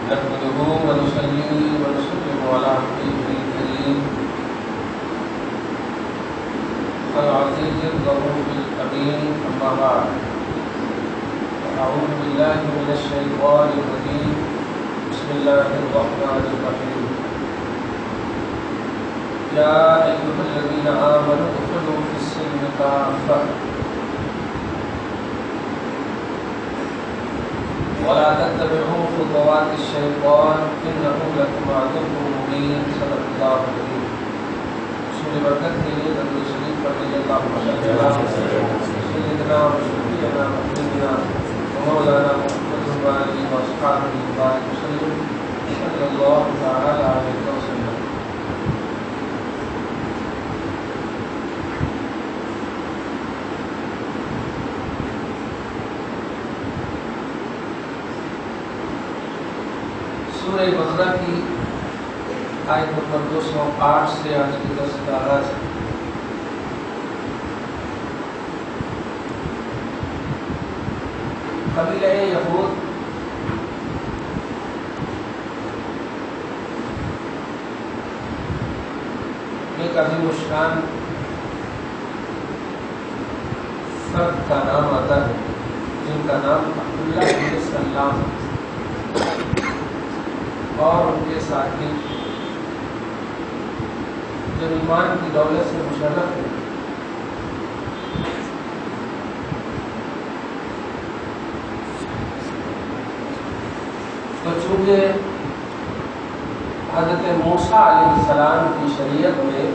نحمده ونصلي ونسلم على حبيبه الكريم العزيز الرؤوف الأمين، أما بعد، أعوذ بالله من الشيطان الرجيم. بسم الله الرحمن الرحيم. يا أيها الذين آمنوا ادخلوا في السلم كافة ولا تتبعوا خطوات الشيطان إنه لكم عدو مبين. صدق الله العظيم. سورة برکت کے لیے درود شریف پڑھ لیجیے. اللهم صل على سيدنا وشفيعنا وحبيبنا ومولانا محمد وآله وأصحابه وبارك وسلم صلى الله تعالى عليه وسلم. سورہ بقرہ کی آیت نمبر 208 سے آج کی درس کا آغاز ہے. قبیلہ یہود ایک عظیم الشان فرد کا نام آتا ہے جن کا نام عبداللہ بن سلام اور ان کے ساتھی جو ایمان کی دولت سے مشرف ہے. تو چونکہ حضرت موسیٰ علیہ السلام کی شریعت میں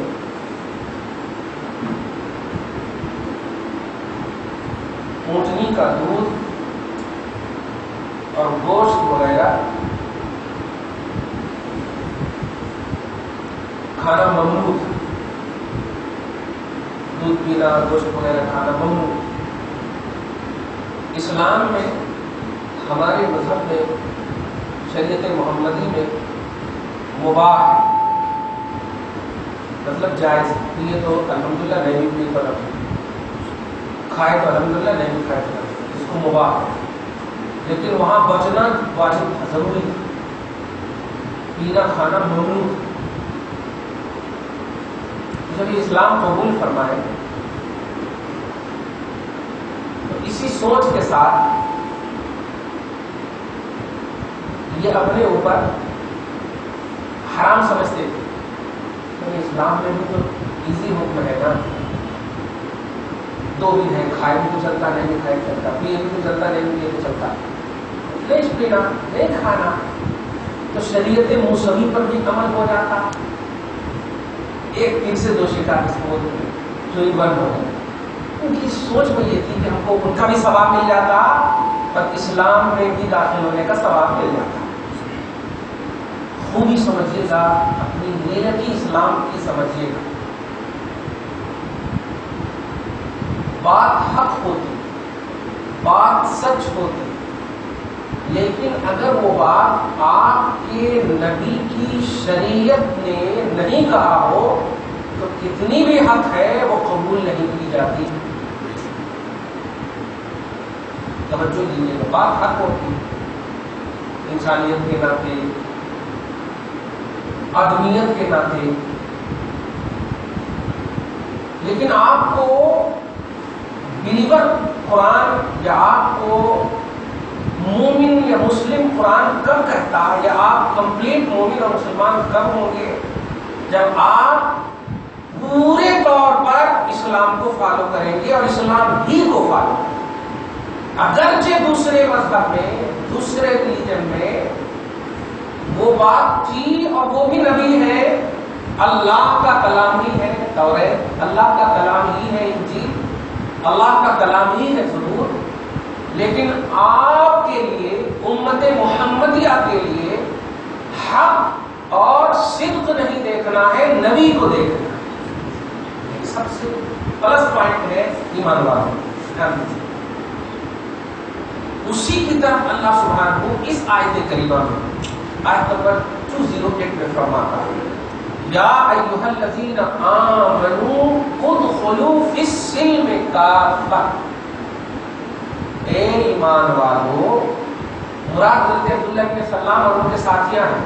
اونٹنی کا دودھ اور گوشت وغیرہ کھانا ممنوع تھا. دودھ پینا، گوشت وغیرہ کھانا ممنوع. اسلام میں، ہمارے مذہب میں، شریعت محمدی میں مباح مطلب جائز. یہ تو الحمدللہ نہیں بھی پر کھائے تو الحمدللہ نہیں کھائے تو اس کو مباح ہے. لیکن وہاں بچنا واجب ضروری ہے. پینا کھانا ممنوع. جب یہ اسلام قبول فرمائے تو اسی سوچ کے ساتھ یہ اپنے اوپر حرام سمجھتے تھے. اسلام میں بھی تو ایزی حکم ہے نا. دو بھی ہیں، کھائے بھی تو چلتا، نہیں بھی کھائے چلتا، پیے بھی تو چلتا، نہیں پیے تو چلتا. نہیں پینا نہیں کھانا تو شریعت موسوی پر بھی عمل ہو جاتا. ایک تین سے دو شکار جو ہی بند ہو گئے. ان کی سوچ میں یہ تھی کہ ہم کو ان کا بھی ثواب مل جاتا اور اسلام میں بھی داخل ہونے کا ثواب مل جاتا. خوبی سمجھیے گا، اپنی نیتی اسلام کی سمجھیے گا. بات حق ہوتی، بات سچ ہوتی، لیکن اگر وہ بات آپ کے نبی کی شریعت نے نہیں کہا ہو تو کتنی بھی حق ہے وہ قبول نہیں کی جاتی. توجہ دیجیے گا، بات حق ہوتی انسانیت کے ناطے، آدمیت کے ناطے. لیکن آپ کو بلیور قرآن یا آپ کو مومن یا مسلم قرآن کب کہتا ہے، یا آپ کمپلیٹ مومن اور مسلمان کب ہوں گے؟ جب آپ پورے طور پر اسلام کو فالو کریں گے اور اسلام ہی کو فالو کریں گے. اگرچہ دوسرے مذہب میں، دوسرے ریلیجن میں وہ بات تھی اور وہ بھی نبی ہے، اللہ کا کلام ہی ہے توریت، اللہ کا کلام ہی ہے انجیل، اللہ کا کلام ہی ہے زبور. لیکن آپ کے لیے، امت محمدیہ کے لیے حق اور صدق نہیں دیکھنا ہے، نبی کو دیکھنا ہے. سب سے پلس پوائنٹ ہے ایمان والوں. اسی کی طرف اللہ سبحانہ اس آیت کریمہ میں آیت نمبر 208 میں فرماتا ہے، یا ایھا الذین آمنوا ادخلوا فی السلم کافۃ. اے ایمان والو، مراد حضرت عبداللہ ابن سلام اور ان کے ساتھیاں ہیں،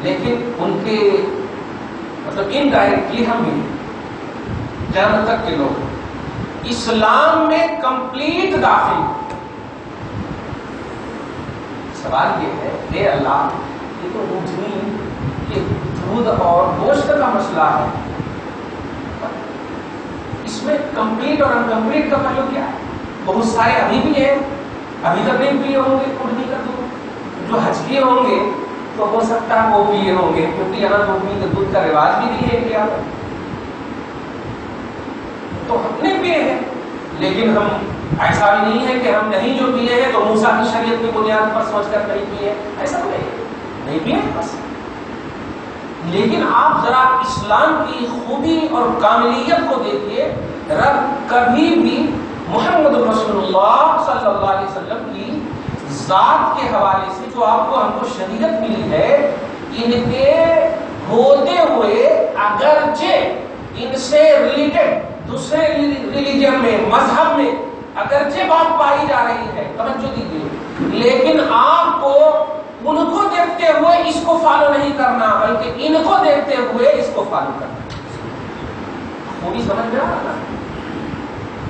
لیکن ان کے مطلب انڈائریکٹلی ہم بھی قیامت تک کے لوگ اسلام میں کمپلیٹ داخل۔ سوال یہ ہے اے اللہ، یہ تو زمین یہ دودھ اور گوشت کا مسئلہ ہے، اس میں کمپلیٹ اور انکمپلیٹ کا تعلق کیا ہے؟ بہت سارے ابھی بھی ہیں، ابھی تک نہیں پیے ہوں گے اڑنی کا دودھ، جو حج کیے ہوں گے تو ہو سکتا ہے وہ پیے ہوں گے، کیونکہ یہاں اڑنی کے دودھ کا رواج بھی نہیں ہے کیا، تو ہم نے پیے ہیں، لیکن ہم ایسا بھی نہیں ہے کہ ہم نہیں جو پیے ہیں تو موسیٰ کی شریعت کی بنیاد پر سوچ کر نہیں پیے، ایسا نہیں پیے بس۔ لیکن آپ ذرا اسلام کی خوبی اور کاملیت کو دیکھیے، رب کبھی بھی محمد رسول اللہ صلی اللہ علیہ وسلم کی ذات کے حوالے سے جو آپ کو ہم کو شریعت ملی ہے، ان کے ہوتے ہوئے اگرچہ ان سے ریلیٹڈ دوسرے ریلیجن میں، مذہب میں اگرچہ بات پائی جا رہی ہے، توجہ دیجیے، لیکن آپ کو ان کو دیکھتے ہوئے اس کو فالو نہیں کرنا، بلکہ ان کو دیکھتے ہوئے اس کو فالو کرنا۔ خوبی سمجھ میں آ رہا نا؟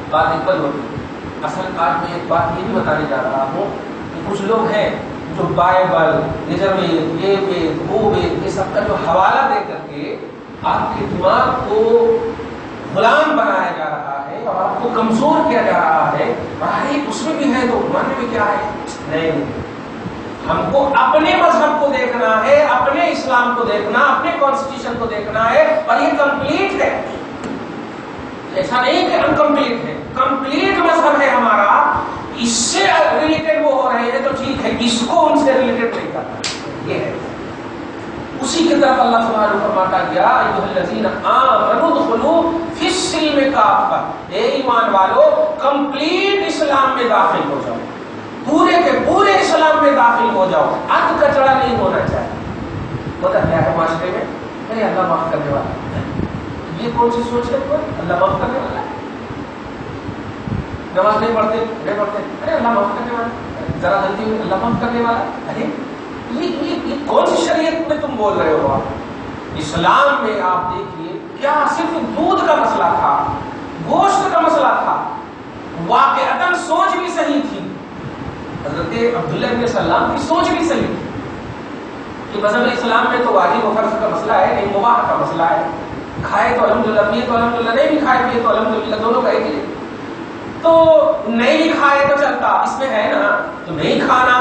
بات اکبل ہوتی۔ اصل آج میں ایک بات یہ بھی بتانے جا رہا ہوں کہ کچھ لوگ ہیں جو بائبل، ریزرویت، یہ وید، وہ وید، یہ سب کا جو حوالہ دے کر کے آپ کے دماغ کو غلام بنایا جا رہا ہے اور آپ کو کمزور کیا جا رہا ہے، اور اس میں بھی ہے تو ماننے میں کیا ہے؟ نہیں، ہم کو اپنے مذہب کو دیکھنا ہے، اپنے اسلام کو دیکھنا، اپنے کانسٹیٹیوشن کو دیکھنا ہے، اور یہ کمپلیٹ ہے، ایسا نہیں کہ انکمپلیٹ ہے، کمپلیٹ مذہب ہے ہمارا۔ اس سے ریلیٹڈ وہ ہو رہے ہیں تو ٹھیک ہے، اس کو ان سے ریلیٹڈ نہیں کرنا، یہ ہے۔ اسی کی طرف اللہ سبحانہ فرماتا گیا ایھا الذین آمنوا ادخلوا فی السلم کافہ، اے ایمان والو کمپلیٹ اسلام میں داخل ہو جاؤ، پورے کے پورے اسلام میں داخل ہو جاؤ، اد کچڑا نہیں ہونا چاہیے۔ ہوتا کیا ہے معاشرے میں؟ ارے اللہ معاف کرنے والا، یہ کون سی سوچ ہے؟ اللہ معاف کرنے والا ہے، نماز نہیں پڑھتے، ارے اللہ معاف کرنے والا، ذرا غلطی ہوئی اللہ معاف کرنے والا، ارے یہ کون سی شریعت میں تم بول رہے ہو؟ آپ اسلام میں آپ دیکھیے کیا صرف دودھ کا مسئلہ تھا، گوشت کا مسئلہ تھا، واقعتاً سوچ بھی صحیح تھی، حضرت عبداللہ ابن سلام کی سوچ بھی صحیح تھی کہ مذہب اسلام میں تو واجب و فرض کا مسئلہ ہے، نہیں مباح کا مسئلہ ہے، کھائے تو الحمدللہ، پیے تو الحمدللہ، نہیں بھی کھائے پیے تو الحمدللہ، دونوں کا ایک ہی ہے، تو نہیں بھی کھائے تو چلتا، اس میں ہے نا تو نہیں کھانا،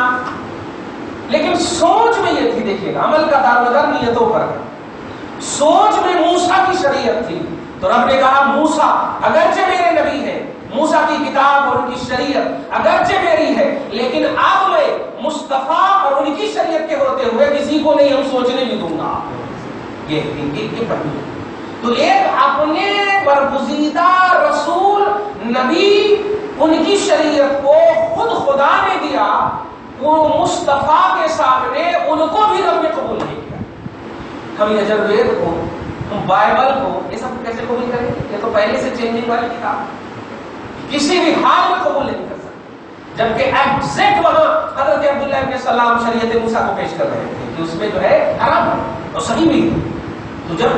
لیکن سوچ میں یہ تھی، دیکھیے گا عمل کا دارومدار نیتوں پر ہے۔ سوچ میں موسیٰ کی شریعت تھی تو رب نے کہا موسیٰ اگرچہ میرے نبی ہیں، موسیٰ کی کتاب اور ان کی شریعت اگرچہ میری ہے، لیکن اب میں مصطفیٰ اور ان کی شریعت کے ہوتے ہوئے کسی کو نہیں ہم سوچنے بھی دوں گا۔ یہ پڑھی تو ایک اپنے برگزیدہ رسول نبی، ان کی شریعت کو خود خدا نے دیا، وہ مصطفیٰ کے سامنے ان کو بھی رب نے قبول نہیں کیا۔ ہم یجروید کو، ہم بائبل کو، یہ سب کیسے قبول کریں گے؟ یہ تو پہلے سے چینجنگ والی کتاب، کسی بھی حال میں قبول نہیں کر سکتے، جبکہ ایگزیکٹ وہاں حضرت عبداللہ ابن سلام شریعت موسیٰ کو پیش کر رہے تھے کہ اس میں جو ہے عرب ہے اور صحیح بھی ہے، تو جب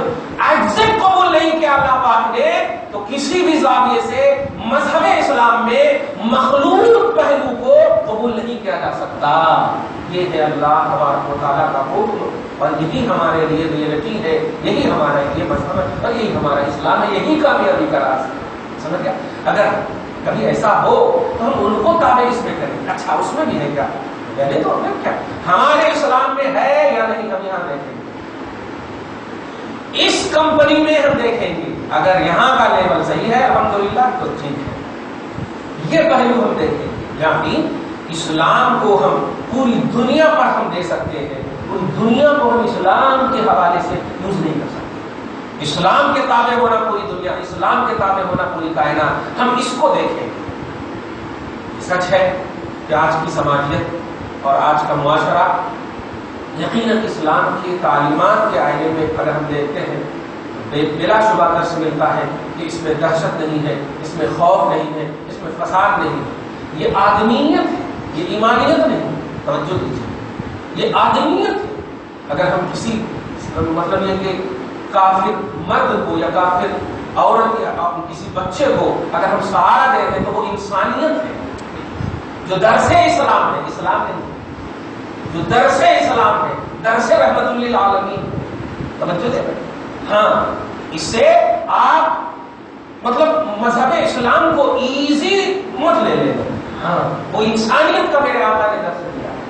ایگزیکٹ قبول نہیں کیا اللہ پاک نے، تو کسی بھی زاویے سے مذہب اسلام میں مخلوق پہلو کو قبول نہیں کیا جا سکتا۔ یہ ہے اللہ تبارک و تعالیٰ کا حکم، اور یہی ہمارے لیے ریئلٹی ہے، یہی ہمارا یہ مذہب ہے، اور یہی ہمارا اسلام ہے، یہی کامیابی کا راز ہے۔ سمجھ گیا؟ اگر کبھی ایسا ہو تو ہم ان کو تابع اس میں کریں، اچھا اس میں بھی ہے کیا، پہلے تو ہمیں کیا ہمارے اسلام میں ہے یا نہیں، ہم یہاں دیکھیں گے، اس کمپنی میں ہم دیکھیں گے، اگر یہاں کا لیول صحیح ہے الحمدللہ تو ٹھیک ہے، یہ پہلو ہم دیکھیں گے، یعنی اسلام کو ہم پوری دنیا پر ہم دے سکتے ہیں، پوری دنیا کو ہم اسلام کے حوالے سے یوز نہیں کر سکتے، اسلام کے تابع ہونا پوری دنیا، اسلام کے تابع ہونا پوری کائنات، ہم اس کو دیکھیں گے۔ سچ ہے کہ آج کی سماجیت اور آج کا معاشرہ یقیناً اسلام کی تعلیمات کے آئینے میں اگر ہم دیکھتے ہیں بلا شبہ درس ملتا ہے کہ اس میں دہشت نہیں ہے، اس میں خوف نہیں ہے، اس میں فساد نہیں ہے، یہ آدمیت ہے، یہ ایمانیت نہیں، توجہ دیجیے، یہ آدمیت۔ اگر ہم کسی مطلب یہ کہ کافر مرد کو یا کافر عورت یا کسی بچے کو اگر ہم سہارا دے رہے ہیں تو وہ انسانیت ہے، جو درس اسلام ہے، اسلام نہیں، جو درس اسلام ہے، درس رحمت للعالمین۔ توجہ دے رہے ہیں؟ ہاں، اس سے آپ مطلب مذہب اسلام کو ایزی مت لے لیں۔ ہاں، وہ انسانیت کا میرے آقا نے درس دیا ہے۔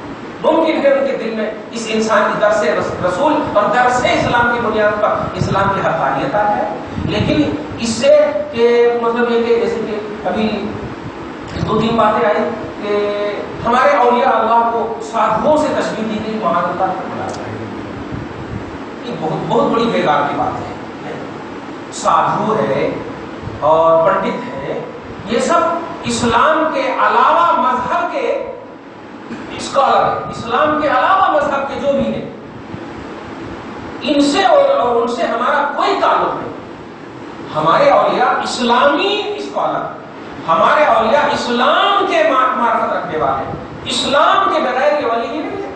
ممکن ہے ان کے دل میں اس انسان کی درس رسول اور درس اسلام کی بنیاد پر اسلام کی حقانیت آ ہے، لیکن اس سے کہ مطلب یہ کہ جیسے کہ ابھی 2-3 باتیں آئی کہ ہمارے اولیاء اللہ کو سادھوؤں سے تشبیہ دی گئی، معاذ اللہ، یہ بہت بڑی بیکار کی بات ہے۔ سادھو ہے اور پنڈت ہے، یہ سب اسلام کے علاوہ مذہب کے اسکالر ہیں، اسلام کے علاوہ مذہب کے جو بھی ہیں، ان سے اور ان سے ہمارا کوئی تعلق نہیں۔ ہمارے اولیاء اسلامی اسکالر، ہمارے اولیاء اسلام کے معرفت رکھنے والے، اسلام کے بغیر یہ ولی ہی نہیں ہے۔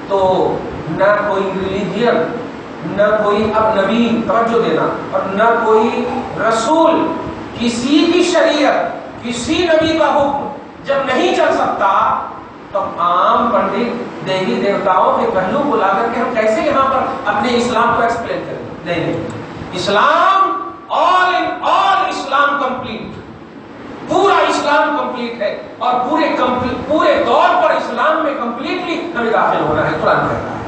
تو نہ کوئی ریلیجن، نہ کوئی اب نبی، توجہ دینا، اور نہ کوئی رسول، کسی کی شریعت، کسی نبی کا حکم جب نہیں چل سکتا تو عام پنڈت دیوی دیوتاؤں کے پہلو کو لا کر کے ہم کیسے یہاں پر اپنے اسلام کو ایکسپلین کریں؟ نہیں، اسلام آل ان آل، اسلام کمپلیٹ، پورا اسلام کمپلیٹ ہے، اور پورے دور پر اسلام میں کمپلیٹلی ہمیں داخل ہونا ہے۔ قرآن کہتا ہے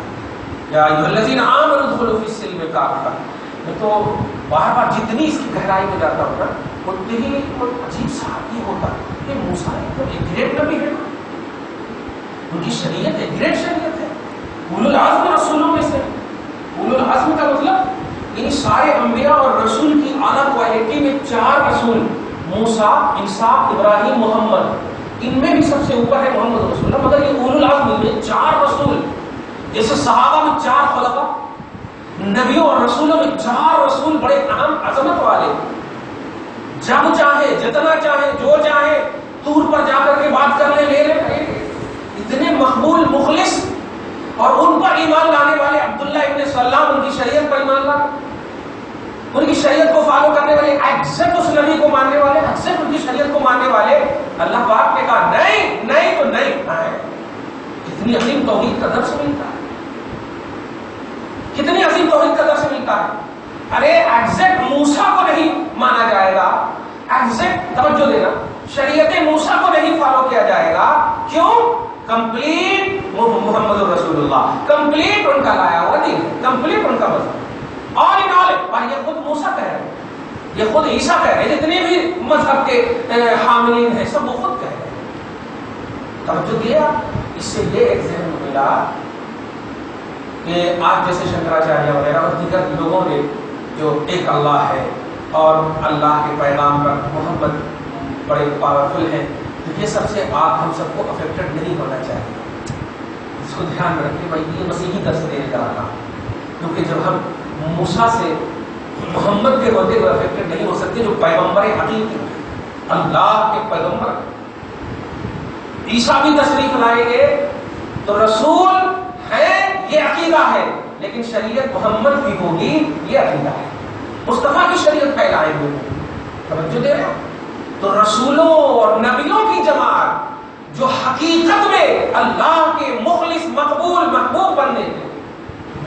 یا ایھا الذین آمنوا ادخلوا فی السلم کافۃ۔ میں تو بار بار جتنی اس کی گہرائی میں جاتا ہوں نا، اتنی ہی عجیب سا یہ ہوتا ہے کہ موسیٰ ایک گریٹ نبی ہے، ان کی شریعت ایک گریٹ شریعت ہے، اولو العزم رسولوں میں سے۔ اولو العزم کا مطلب ان سارے انبیاء اور رسول کی اعلیٰ کوالٹی میں 4 رسول، موسیٰ، عیسیٰ، ابراہیم، محمد، ان میں بھی سب سے اوپر ہے محمد رسول اللہ، مگر یہ اولو العزم میں 4 رسول، جیسے صحابہ میں 4 خلفاء، نبیوں اور رسولوں میں 4 رسول بڑے اہم عظمت والے، جب چاہے جتنا چاہے جو چاہے طور پر جا کر کے بات کرنے لے لے، اتنے مقبول مخلص، اور ان پر ایمان لانے والے عبداللہ ابن سلام، ان کی شریعت پر ایمان لانے، ان کی شریعت کو فالو کرنے والے، ایگزیکٹ اس نبی کو ماننے والے، ایگزیکٹ ان کی شریعت کو ماننے والے، اللہ پاک نے کہا نہیں نہیں تو نہیں ہے۔ کتنی عظیم توحید کا درس ملتا ہے، کتنی عظیم توحید کا درس ملتا ہے۔ ارے ایگزیکٹ موسیٰ کو نہیں مانا جائے گا، ایگزیکٹ توجہ دینا، شریعت موسیٰ کو نہیں فالو کیا جائے گا، کیوں؟ کمپلیٹ محمد رسول اللہ، کمپلیٹ ان کا لایا ہوا دین ہے، کمپلیٹ ان کا مذہب، آل ان آل۔ اور یہ خود موسیٰ کہہ رہے ہیں، یہ خود عیسیٰ کہہ رہے ہیں، جتنے بھی مذہب کے حاملین ہیں سب وہ خود کہہ رہے ہیں۔ توجہ دیا، اس سے یہ ایگزامپل ملا کہ آج جیسے شنکراچاریہ وغیرہ اور دیگر لوگوں نے جو ایک اللہ ہے اور اللہ کے پیغام پر محمد بڑے پاورفل ہیں، تو یہ سب سے آپ ہم سب کو افیکٹڈ نہیں ہونا چاہیے۔ اس کو دھیان میں رکھیں، میں یہ مسیحی درس دینے جا رہا ہوں، کیونکہ جب ہم موسیٰ سے محمد کے ہوتے ہوئے افیکٹڈ نہیں ہو سکتے، جو پیغمبر حقیقی اللہ کے پیغمبر عیسیٰ بھی تشریف لائیں گے تو رسول ہے، یہ عقیدہ ہے، لیکن شریعت محمد کی ہوگی، یہ عقیدہ ہے، مصطفیٰ کی شریعت پھیلائیں گے۔ توجہ دے رہے ہیں؟ تو رسولوں اور نبیوں کی جماعت جو حقیقت میں اللہ کے مخلص، مقبول، محبوب بننے کے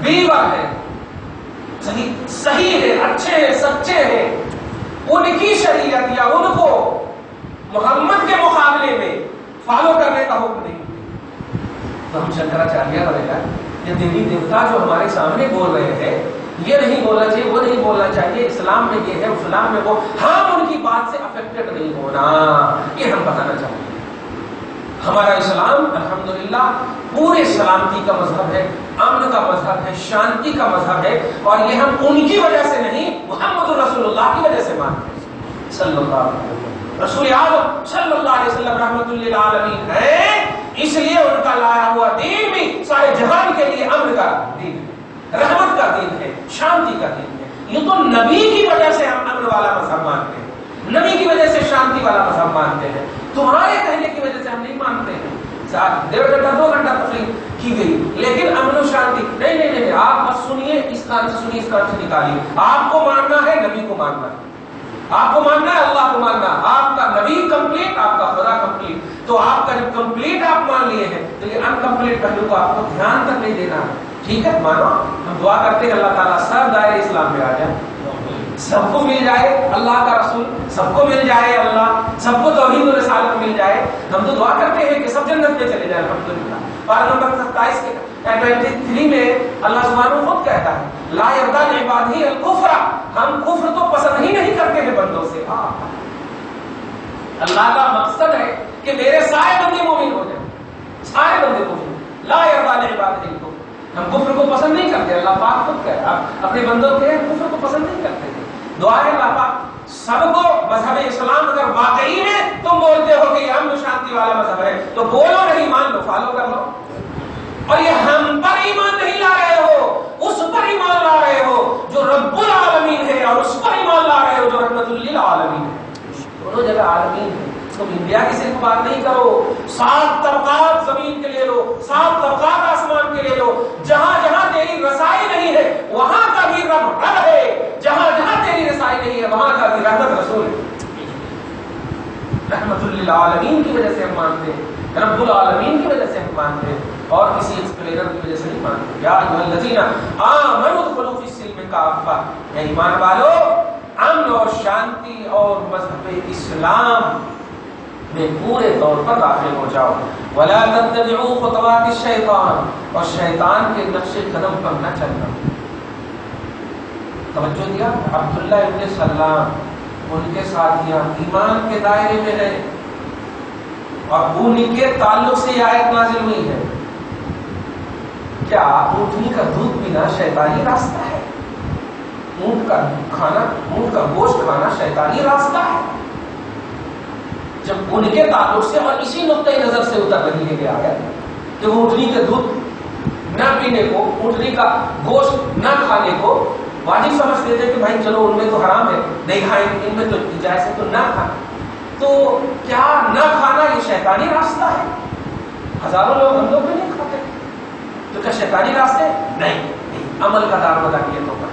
بیور ہے، صحیح ہے، اچھے ہیں، سچے ہیں، ان کی شریعت یا ان کو محمد کے مقابلے میں فالو کرنے کا حکم نہیں۔ تو ہم شنکراچاریہ وغیرہ یہ دیوی دیوتا جو ہمارے سامنے بول رہے ہیں، یہ نہیں بولنا چاہیے، وہ نہیں بولنا چاہیے، اسلام میں یہ ہے، اسلام میں وہ، ہم ان کی بات سے افیکٹڈ نہیں ہونا، یہ ہم بتانا چاہیے۔ ہمارا اسلام الحمدللہ پورے سلامتی کا مذہب ہے، امن کا مذہب ہے، شانتی کا مذہب ہے، اور یہ ہم ان کی وجہ سے نہیں، محمد رسول اللہ کی وجہ سے مانتے ہیں صلی اللہ علیہ وسلم۔ رسول اعظم صلی اللہ علیہ وسلم رحمت للعالمین ہے، اس لیے ان کا لایا ہوا دین بھی سارے جہان کے لیے امن کا دین ہے، رحمت کا دین ہے، شانتی کا دین ہے۔ یہ تو نبی کی وجہ سے ہم امن والا مذہب مانتے ہیں، نبی کی وجہ سے شانتی والا مذہب مانتے ہیں، تمہارے کہنے کی وجہ سے ہم نہیں مانتے ہیں۔ 1.5 گھنٹہ 2 گھنٹہ تقریر کی گئی، لیکن امن و شانتی نہیں، آپ بس سنیے، اس کان سے سنیے، اس کان سے نکالیے. آپ کو ماننا ہے نبی کو ماننا ہے، آپ کو ماننا ہے اللہ کو ماننا، آپ کا نبی کمپلیٹ، آپ کا خدا کمپلیٹ. تو آپ کا جب کمپلیٹ آپ مان لیے ہیں تو یہ انکمپلیٹ پہلو کو آپ کو دھیان تک نہیں دینا ہے. ٹھیک ہے، مانو. ہم دعا کرتے ہیں اللہ تعالیٰ سب دائرے اسلام میں آ جائے، سب کو مل جائے اللہ کا رسول، سب کو مل جائے اللہ، سب کو توحید و رسالت مل جائے. ہم تو دعا کرتے ہیں کہ سب جنت میں چلے جائیں الحمدللہ. پارہ نمبر 27 کے 23 میں اللہ سبحانہ خود کہتا ہے لا یرضی لعبادہ الکفر، ہم کفر تو پسند ہی نہیں کرتے ہیں بندوں سے. اللہ کا مقصد ہے کہ میرے سارے بندے مومن ہو جائیں، سارے بندے مومن. لا یرضی لعبادہ الکفر، ہم کفر کو پسند نہیں کرتے. اللہ پاک خود کہتا ہے اپنے بندوں کے کفر کو پسند نہیں کرتے. دعا ہے اللہ پاک سب کو مذہب اسلام اگر واقعی میں تم بولتے ہو کہ یہ امن و شانتی والا مذہب ہے تو بولو نہیں، مان لو، فالو کر لو. اور یہ ہم پر ایمان نہیں لا رہے ہو، اس پر ایمان لا رہے ہو جو رب العالمین ہے، اور اس پر ایمان لا رہے ہو جو رحمت للعالمین ہے. دونوں جگہ عالمین ہے. تم انڈیا کی صرف بات نہیں کرو، 7 طبقات زمین کے لے لو، 7 طبقات آسمان کے لے لو. جہاں جہاں تیری رسائی نہیں ہے وہاں کا بھی رب ہے، جہاں جہاں تیری رسائی نہیں ہے وہاں کا بھی رحمت رسول ہے. رحمت للعالمین کی وجہ سے ہم مانتے ہیں، رب العالمین کی وجہ سے ہم مانتے ہیں، اور کسی ایکسپلینر کی وجہ سے نہیں مانتے. یا ایھا الذین آمنوا ادخلوا فی السلم کافہ، اے ایمان والو امن اور شانتی اور مذہب اسلام میں پورے طور پر داخل ہو جاؤ. ولا تتبعوا خطوات الشیطان، اور شیطان کے نقش قدم پر نہ چلنا. توجہ دیا. عبداللہ ابن سلام ان کے ساتھیاں ایمان کے دائرے میں ہیں، اور ان کے تعلق سے یہ آیت نازل ہوئی ہے. کیا اونٹنی کا دودھ پینا شیطانی راستہ ہے؟ اونٹ کا کھانا، اونٹ کا گوشت کھانا شیطانی راستہ ہے؟ جب ان کے تعلق سے اور اسی نقطۂ نظر سے اتر رہی ہے کہ آیا کہ وہ اونٹنی کے دودھ نہ پینے کو، اونٹنی کا گوشت نہ کھانے کو واجب سمجھتے تھے کہ بھائی چلو ان میں تو حرام ہے نہیں کھائیں، ان میں تو جائز ہے تو نہ کھائیں. تو کیا نہ کھانا یہ شیطانی راستہ ہے؟ ہزاروں لوگ ہم لوگ بھی نہیں کھاتے، تو کیا شیطانی راستے؟ نہیں، عمل کا دار مدار نیتوں کا.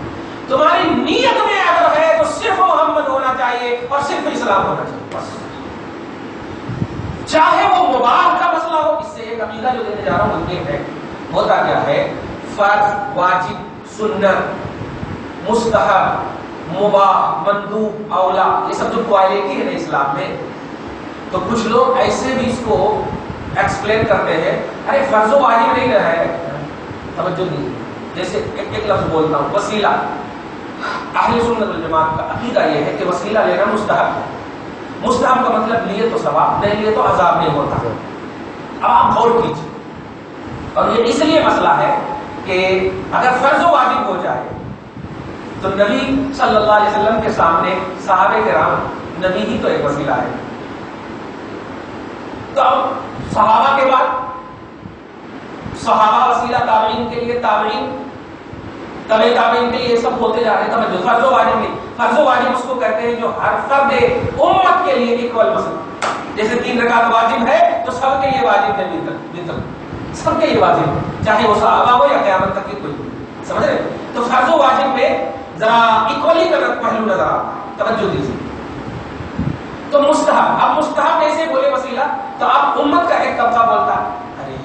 تمہاری نیت میں اگر ہے تو صرف محمد ہونا چاہیے اور صرف اسلام ہونا چاہیے بس. چاہے وہ مباح کا مسئلہ ہو. اس سے ایک عقیدہ جو دینے جا رہا ہوں یہ ہے، ہوتا کیا ہے، فرض، واجب، سنت، مستحب، مباح، مندوب، اولا، یہ سب جو کوالٹی ہے نا اسلام میں، تو کچھ لوگ ایسے بھی اس کو ایکسپلین کرتے ہیں ارے فرض و واجب نہیں رہا ہے. توجہ دیجیے. جیسے ایک لفظ بولتا ہوں، وسیلہ. اہل سنت والجماعت کا عقیدہ یہ ہے کہ وسیلہ لینا مستحب ہے. مستحب کا مطلب لیے تو ثواب، نہیں لیے تو عذاب نہیں ہوتا. اب آپ غور کیجیے. اور یہ اس لیے مسئلہ ہے کہ اگر فرض و واجب ہو جائے تو نبی صلی اللہ علیہ وسلم کے سامنے صحابہ کرام، نبی ہی تو ایک وسیلہ ہے. تو اب صحابہ کے بعد صحابہ وسیلہ، تابعین کے لیے تابعین، تبع تابعین کے لیے یہ سب ہوتے جا رہے ہیں. توجہ، فرض و واجب نہیں. فرض و واجب اس کو کہتے ہیں جو ہر فرد امت کے لیے اکول مسئلہ. جیسے 3 رکعت واجب ہے تو سب کے لیے واجب ہے، سب کے لیے واجب ہے، چاہے وہ صحابہ ہو یا قیامت تک کی کوئی. سمجھ رہے؟ تو فرض و واجب میں ذرا اکولی کا پہلو نظر آتا ہے. توجہ دیجیے. تو مستحب، اب مستحب کیسے بولے وسیلہ؟ تو اب امت کا ایک طبقہ بولتا ہے ارے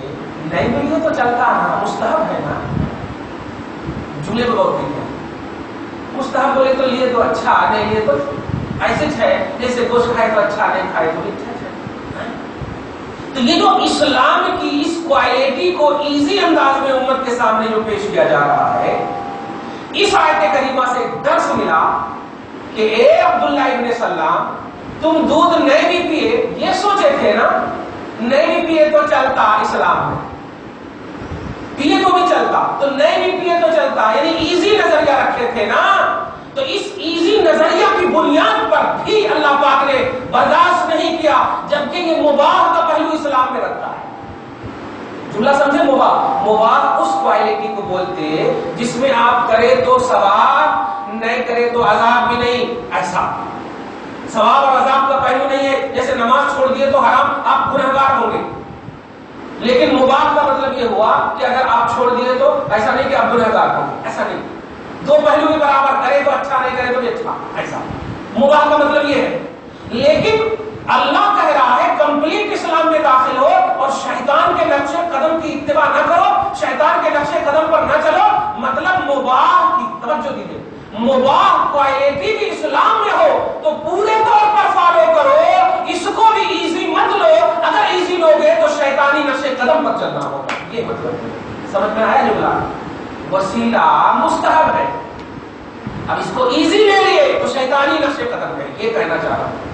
نہیں ملیے تو چلتا ہے، مستحب ہے نا. جملے میں غور کیجیے. مستحب بولے تو لیے تو اچھا، نہیں لیے تو ایسے ہے، جیسے گوشت کھائے تو اچھا، نہیں کھائے تو بھی اچھا. تو یہ جو اسلام کی اس کوالٹی کو ایزی انداز میں امت کے سامنے جو پیش کیا جا رہا ہے، اس آیت کریمہ سے درس ملا کہ اے عبداللہ ابن سلام، تم دودھ نہیں بھی پیے، یہ سوچے تھے نا، نہیں بھی پیے تو چلتا اسلام میں، پیے تو بھی چلتا، تو نہیں بھی پیے تو چلتا، یعنی ایزی نظریہ رکھے تھے نا. تو اس ایزی نظریہ کی بنیاد پر بھی اللہ پاک نے برداشت نہیں کیا، جبکہ یہ مباح کا پہلو اسلام میں رکھتا ہے. جملہ سمجھے؟ مباح اس کوالٹی کو بولتے جس میں آپ کرے تو ثواب، نہیں کرے تو عذاب بھی نہیں. ایسا ثواب اور عذاب کا پہلو نہیں ہے. جیسے نماز چھوڑ دیے تو حرام، آپ گنہگار ہوں گے. لیکن مباح کا مطلب یہ ہوا کہ اگر آپ چھوڑ دیے تو ایسا نہیں کہ آپ گنہگار ہوں، ایسا نہیں، دو پہلو بھی برابر، کرے تو اچھا، نہیں کرے تو بھی اچھا، ایسا مباح کا مطلب یہ ہے۔ لیکن اللہ کہہ رہا ہے کمپلیٹ اسلام میں داخل ہو اور شیطان کے نقش قدم کی اتباع نہ کرو، شیطان کے نقش قدم پر نہ چلو، مطلب مباح کی توجہ دیجیے، مباح کوالٹی بھی اسلام میں ہو تو پورے طور پر فالو کرو، اس کو بھی ایزی مت لو، اگر ایزی لوگے تو شیطانی نقش قدم پر چلنا ہوگا، یہ مطلب سمجھ میں آیا جملہ؟ وسیلہ مستحب ہے، اب اس کو ایزی لے لیے تو شیطانی نقش قدم ہے، یہ کہنا چاہ رہا ہوں۔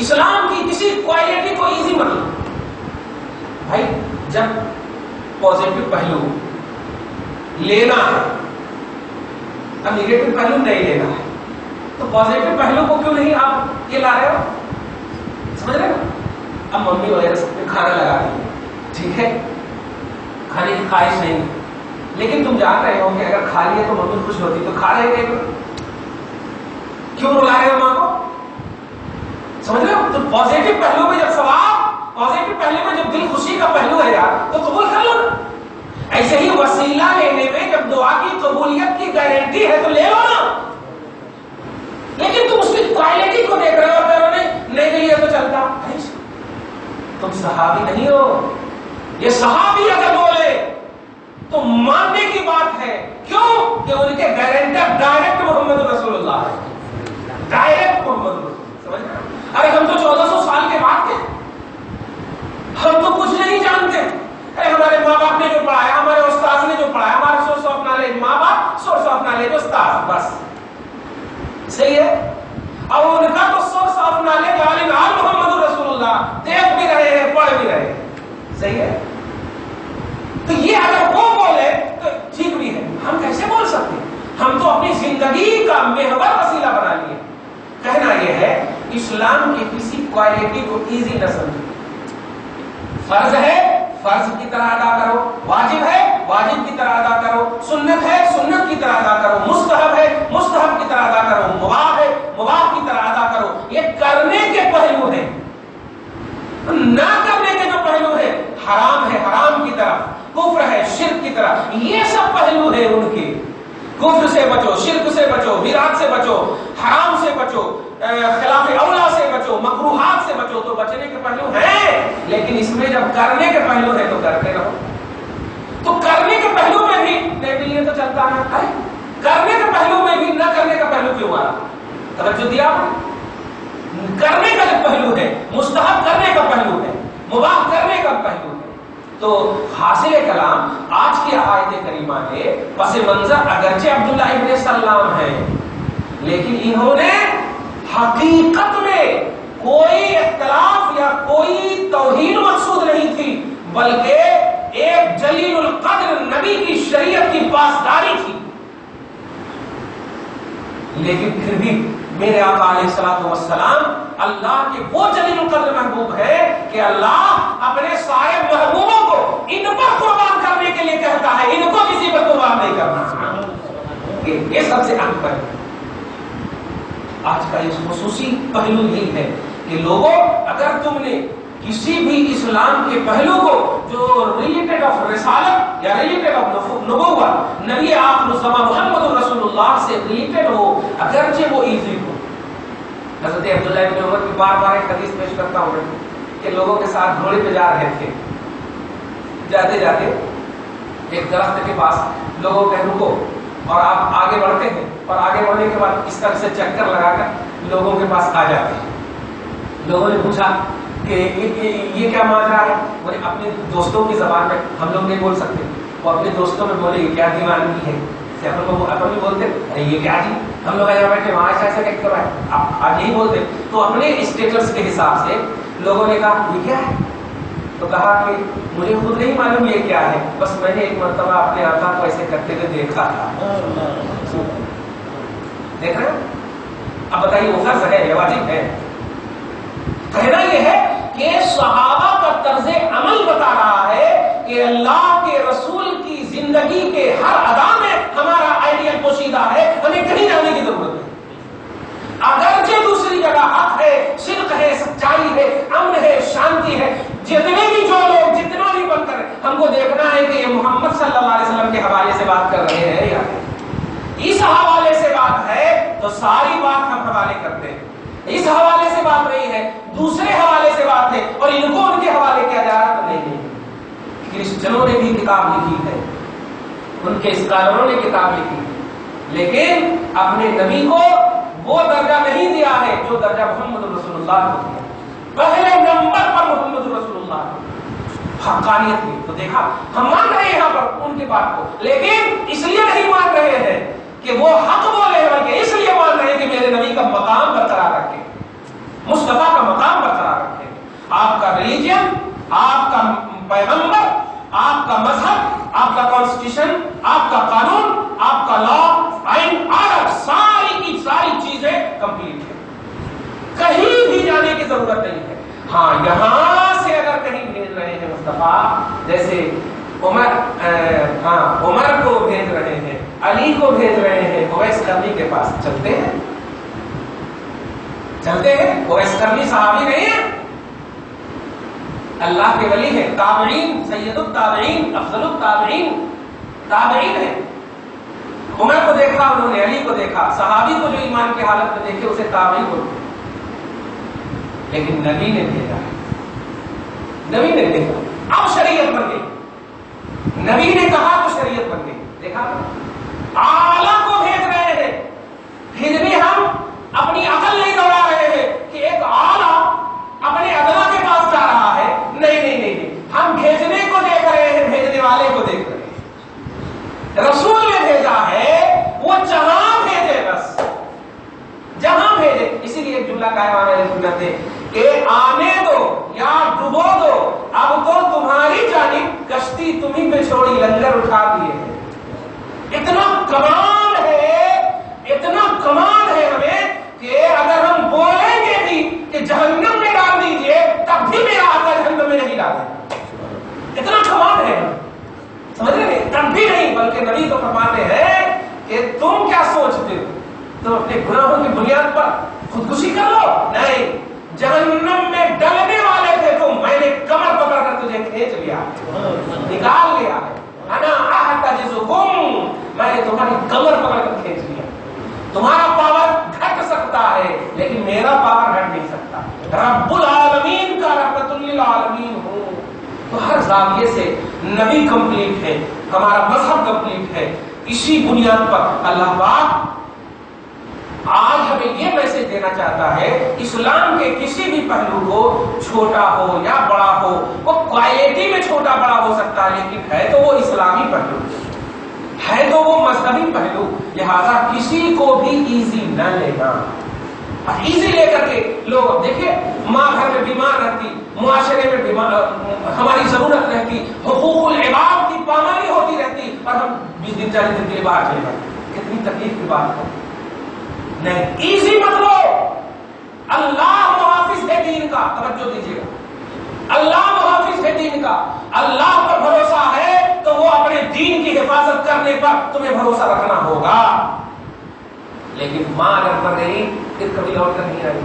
اسلام کی کسی کوالٹی کو ایزی مت لو بھائی، جب پازیٹو پہلو لینا ہے، اب نیگیٹو پہلو نہیں لینا ہے، تو پازیٹو پہلو کو کیوں نہیں آپ یہ لا رہے ہو؟ سمجھ رہے ہو؟ اب ممی وغیرہ سب نے کھانا لگا دیا، ٹھیک ہے، کھانے کی خواہش نہیں، لیکن تم جان رہے ہو کہ اگر کھا لیے تو ممی خوش ہوتی، تو کھا رہے ہیں، کیوں رلا رہے ہو ماں کو؟ سمجھ رہے ہو؟ تو پازیٹو پہلو میں جب ثواب، پازیٹو پہلو میں جب دل خوشی کا پہلو ہے یار، تو قبول کر لو نا۔ ایسے ہی وسیلہ لینے میں جب دعا کی قبولیت کی گارنٹی ہے تو لے لو نا، لیکن تم اس کی کوالٹی کو دیکھ رہے ہو، پیروں نے نہیں لیے تو چلتا، تم صحابی نہیں ہو۔ یہ صحابی اگر بولے تو ماننے کی بات ہے، کیوں کہ ان کے گارنٹر ڈائریکٹ محمد رسول اللہ ہے، ڈائریکٹ محمد رسول اللہ، سمجھ رہے؟ ارے ہم تو 1400 سال کے بعد کے، ہم تو کچھ نہیں جانتے، ارے ہمارے ماں باپ نے جو پڑھایا، ہمارے استاد نے جو پڑھایا، ہمارے سورس آف نالج ماں باپ، سورس آف نالج استاد، بس صحیح ہے۔ اور ان کا تو سورس آف نالج عالم محمد رسول اللہ، دیکھ بھی رہے ہیں، پڑھ بھی رہے ہیں، صحیح ہے۔ تو یہ اگر وہ بولے تو ٹھیک بھی ہے، ہم کیسے بول سکتے ہیں؟ ہم تو اپنی زندگی کا محور وسیلہ بنا لیے۔ کہنا یہ ہے اسلام کی کسی کوالٹی کو ایزی نہ سمجھو، فرض ہے فرض کی طرح ادا کرو، واجب ہے واجب کی طرح ادا کرو، سنت ہے سنت کی طرح ادا کرو، مستحب ہے مستحب کی طرح ادا کرو، مباح ہے مباح کی طرح ادا کرو۔ یہ کرنے کے پہلو ہیں، نہ کرنے کے جو پہلو ہے، حرام ہے حرام کی طرف، کفر ہے شرک کی طرف، یہ سب پہلو ہے ان کے۔ کفر سے بچو، شرک سے بچو، بدعت سے بچو، حرام سے بچو، خلاف اولا سے بچو، مکروہات سے بچو، تو بچنے کے پہلو ہیں، لیکن اس میں جب کرنے کے پہلو ہے تو کرتے رہو۔ تو کرنے کے پہلو میں بھی نہیں لیے تو چلتا ہے، کرنے کے پہلو میں بھی نہ کرنے کا پہلو کیوں آ رہا؟ توجہ دیا؟ کرنے کا جو پہلو ہے، مستحب کرنے کا پہلو ہے، مباح کرنے کا پہلو ہے۔ تو حاصل کلام آج کی آیت کریمہ ہے، پس منظر اگرچہ عبداللہ ابن سلام ہیں، لیکن انہوں نے حقیقت میں کوئی اختلاف یا کوئی توہین مقصود نہیں تھی، بلکہ ایک جلیل القدر نبی کی شریعت کی پاسداری تھی۔ لیکن پھر بھی میرے آقا علیہ الصلوۃ والسلام اللہ کے وہ جلیل القدر محبوب ہے کہ اللہ اپنے سارے محبوبوں کو ان پر قربان کرنے کے لیے کہتا ہے، ان کو کسی پر قربان نہیں کرنا۔ یہ سب سے اہم ہے۔ آج کا اس خصوصی پہلو یہ ہے کہ لوگوں، اگر تم نے کسی بھی اسلام کے پہلو کو جو ریلیٹڈ آف رسالت یا ریلیٹڈ آف نبوت، نبی آخر الزمان محمد رسول اللہ سے ریلیٹڈ ہو، اگرچہ وہ ایزی ہو۔ حضرت عبداللہ ابن عمر کی بار بار ایک حدیث پیش کرتا ہوں کہ لوگوں کے ساتھ گھوڑے پہ جا رہے تھے، جاتے جاتے ایک درخت کے پاس لوگوں کہ رکو، اور آپ آگے بڑھتے ہیں، اور آگے بڑھنے کے بعد اس طرح سے چکر لگا کر لوگوں کے پاس آ جاتے ہیں۔ لوگوں نے پوچھا کہ یہ کیا ماجرا ہے؟ بولے اپنے دوستوں کی زبان میں، ہم لوگ نہیں بول سکتے، وہ اپنے دوستوں میں بولے یہ کیا دیوانگی ہے، اپن بھی بولتے ارے یہ کیا جی، ہم لوگ یہاں بیٹھے وہاں ایسا ٹیک کرا ہے، آپ نہیں بولتے۔ تو اپنے اسٹیٹس کے حساب سے لوگوں نے کہا یہ کیا ہے، تو کہا کہ مجھے خود نہیں معلوم یہ کیا ہے، بس میں نے ایک مرتبہ اپنے آقا کو ایسے کرتے ہوئے دیکھا تھا۔ دیکھ رہے ہیں؟ اب بتائیے وہ فرض ہے یا واجب ہے؟ کہنا یہ ہے کہ صحابہ کا طرز عمل بتا رہا ہے کہ اللہ کے رسول کی زندگی کے ہر ادا میں ہمارا آئیڈیل پوشیدہ ہے، ہمیں کہیں جانے کی ضرورت نہیں۔ اگرچہ دوسری جگہ حق ہے، صدق ہے، سچائی ہے، امن ہے، شانتی ہے، جتنے بھی جو لوگ جتنا بھی بن کر صلی اللہ علیہ وسلم کے حوالے سے بات کر رہے ہیں یا اس حوالے سے بات ہے تو ساری بات ہم حوالے کرتے ہیں. اس حوالے سے بات نہیں ہے, دوسرے حوالے سے بات ہے, اور ان کو ان کے حوالے کیا جا رہا تو نہیں. کرسچنوں نے بھی کتاب لکھی ہے, ان کے اسکالروں نے کتاب لکھی ہے, لیکن اپنے نبی کو وہ درجہ نہیں دیا ہے جو درجہ محمد رسول اللہ کو دیا. پہلے نمبر پر محمد رسول اللہ کو حقانیت میں تو دیکھا. ہم مان رہے ہیں یہاں پر ان کی بات کو, لیکن اس لیے نہیں مان رہے ہیں کہ وہ حق بولے ہیں, بلکہ اس لیے مان رہے ہیں کہ میرے نبی کا مقام برقرار رکھے, مصطفیٰ کا مقام برقرار رکھے. آپ کا ریلیجن, آپ کا پیغمبر, آپ کا مذہب, آپ کا کانسٹیٹیوشن, آپ کا قانون, آپ کا لا, آئین, آرڈر, ساری کی ساری چیزیں کمپلیٹ ہے, کہیں بھی جانے کی ضرورت نہیں ہے. ہاں یہاں سے اگر کہیں بھیج رہے ہیں مصطفیٰ, جیسے عمر کو بھیج رہے ہیں, علی کو بھیج رہے ہیں, اویس کرنی کے پاس چلتے ہیں, چلتے ہیں. اویس کرنی صحابی نہیں ہے, اللہ کے ولی ہے, تابعین, سید التابعین, افضل التابعین, تابعین ہے. عمر کو دیکھا انہوں نے, علی کو دیکھا, صحابی کو جو ایمان کی حالت میں دیکھے اسے تابعی بولتے. لیکن نبی نے بھیجا ہے, نبی نے دیکھا, اب شریعت بن گئی. نبی نے کہا تو شریعت بن گئی. دیکھا اعلیٰ کو بھیج رہے ہیں, پھر بھی ہم اپنی عقل نہیں دوڑا رہے ہیں کہ ایک اعلیٰ اپنے ادنا کے پاس جا رہا ہے. نہیں نہیں نہیں, ہم بھیجنے کو دیکھ رہے ہیں, بھیجنے والے کو دیکھ رہے ہیں. رسول نے بھیجا ہے, وہ جہاں بھیجے, بس جہاں بھیجے. اسی لیے ایک جملہ قائم ہے کہ آنے دو یا ڈبو دو, اب تو تمہاری جانب کشتی تمہیں پہ چھوڑی, لنگر اٹھا دیے ہیں. اتنا کمال ہے, اتنا کمال ہے ہمیں کہ اگر ہم بولیں گے بھی کہ جہنم میں ڈال دیجئے, تب بھی میرا آقا جہنم میں نہیں ڈالے. اتنا کمال ہے, سمجھ رہے, تب بھی نہیں. بلکہ نبی تو فرماتے ہیں کہ تم کیا سوچتے ہو, تم اپنے گناہوں کی بنیاد پر خودکشی کر لو. نہیں, جہنم میں ڈلنے والے تھے تم, میں نے کمر پکڑ کر تجھے کھینچ لیا, نکال لیا. انا احتجزکم, میں نے تمہاری کمر پکڑ کر کھینچ لیا. تمہارا پاور گھٹ سکتا ہے لیکن میرا پاور گھٹ نہیں سکتا. رب العالمین کا رحمت للعالمین ہوں. تو ہر زاویے سے نبی کمپلیٹ ہے, ہمارا مذہب کمپلیٹ ہے. اسی بنیاد پر اللہ پاک آج ہمیں یہ میسج دینا چاہتا ہے, اسلام کے کسی بھی پہلو کو, چھوٹا ہو یا بڑا ہو, وہ کوالٹی میں چھوٹا بڑا ہو سکتا ہے, لیکن ہے تو وہ اسلامی پہلو, ہے تو وہ مذہبی پہلو. لہذا کسی کو بھی ایزی نہ لینا. ایزی لے کر کے لوگ دیکھیں, ماں گھر میں بیمار رہتی, معاشرے میں بیمار, ہماری ضرورت رہتی, حقوق العباد کی پامالی ہوتی رہتی, اور ہم 20 دن 40 دن کے لیے باہر چلے جاتے. کتنی تکلیف کی بات ہے. نہیں, ایزی مت لو. اللہ محافظ ہے دین کا, توجہ دیجیے گا, اللہ محافظ ہے دین کا. اللہ پر بھروسہ ہے تو وہ اپنے دین کی حفاظت کرنے پر تمہیں بھروسہ رکھنا ہوگا. لیکن ماں اگر مر گئی پھر کبھی لوٹ کر نہیں آئی.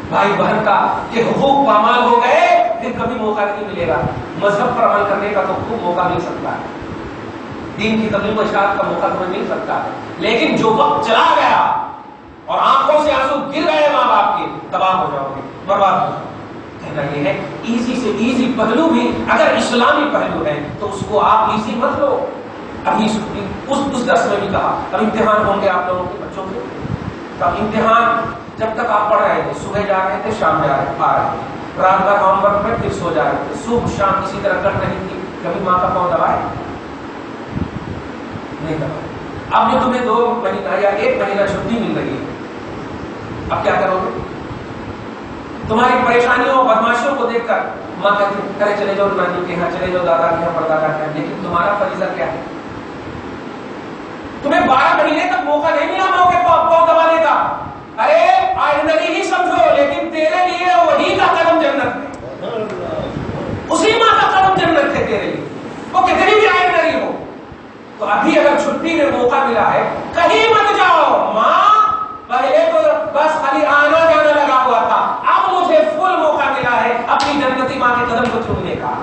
بھائی بہن کا کہ حقوق پامال ہو گئے پھر کبھی موقع نہیں ملے گا. مذہب پر عمل کرنے کا تو خوب موقع مل سکتا ہے, دین کی تبلیغ و اشاعت کا موقع تمہیں مل سکتا ہے, لیکن جو وقت چلا گیا اور آنکھوں سے آنسو گر گئے ماں باپ کے, تباہ ہو جاؤ گے, برباد ہو جاؤ گے. کہنا یہ ہے ایزی سے ایزی پہلو بھی اگر اسلامی پہلو ہے تو اس کو آپ ایزی مت لو. ابھی اس درس میں بھی کہا, اب امتحان ہوں گے آپ لوگوں کے بچوں کے. اب امتحان جب تک آپ پڑھ رہے تھے, صبح جا رہے تھے, شام میں آ رہے تھے, رات بھر ہوم ورک میں پھر سو جا رہے تھے, صبح شام اسی طرح کٹ رہی تھی, کبھی ماں کا پاؤں دبائے نہیں دبائے. اب جو تمہیں 2 مہینہ یا 1 مہینہ چھٹی مل رہی ہے, اب کیا کرو گے؟ تمہاری پریشانیوں اور بدماشیوں کو دیکھ کر ماں کہتی کرے چلے جاؤ نانی کے یہاں, چلے جاؤ دادا کے یہاں, پردادا کے یہاں. لیکن تمہارا فریضہ کیا ہے؟ تمہیں 12 مہینے تک موقع نہیں ملا ماں کے پاؤں دبانے کا. ارے آئندگی ہی سمجھو, لیکن تیرے لیے وہی کا قدم جنت ہے, اسی ماں کا قدم جنت ہے تیرے لیے, وہ کتنی بھی آئندگی ہو. تو ابھی اگر چھٹی میں موقع ملا ہے کہیں مت جاؤ. ماں پہلے تو بس خالی آنا جانا لگا ہوا تھا, اب مجھے فل موقع ملا ہے اپنی جنتی ماں کے قدم کو چومنے کا.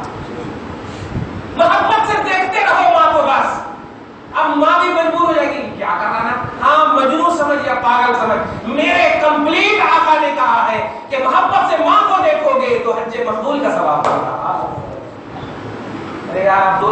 محبت سے دیکھتے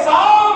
100